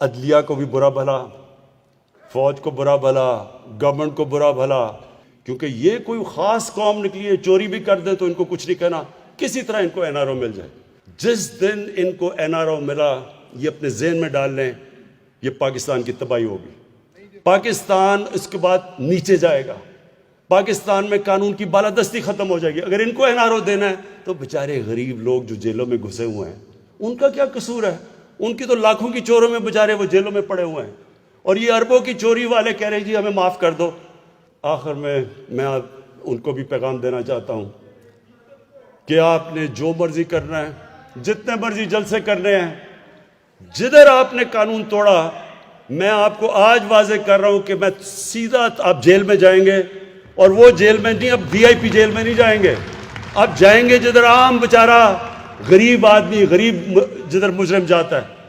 عدلیہ کو بھی برا بھلا، فوج کو برا بھلا، گورنمنٹ کو برا بھلا، کیونکہ یہ کوئی خاص قوم نکلی ہے، چوری بھی کر دیں تو ان کو کچھ نہیں کہنا، کسی طرح ان کو این آر او مل جائے۔ جس دن ان کو این آر او ملا، یہ اپنے ذہن میں ڈال لیں، یہ پاکستان کی تباہی ہوگی۔ پاکستان اس کے بعد نیچے جائے گا، پاکستان میں قانون کی بالادستی ختم ہو جائے گی۔ اگر ان کو این آر او دینا ہے تو بیچارے غریب لوگ جو جیلوں میں گھسے ہوئے ہیں، ان کا کیا قصور ہے؟ ان کی تو لاکھوں کی چوروں میں بیچارے وہ جیلوں میں پڑے ہوئے ہیں، اور یہ اربوں کی چوری والے کہہ رہے ہیں جی ہمیں معاف کر دو۔ آخر میں ان کو بھی پیغام دینا چاہتا ہوں کہ آپ نے جو مرضی کرنا ہے، جتنے مرضی جلسے کرنے ہیں، جدھر آپ نے قانون توڑا، میں آپ کو آج واضح کر رہا ہوں کہ میں سیدھا آپ جیل میں جائیں گے، اور وہ جیل میں نہیں، اب وی آئی پی جیل میں نہیں جائیں گے، اب جائیں گے جدھر عام بیچارہ غریب آدمی، غریب جدھر مجرم جاتا ہے۔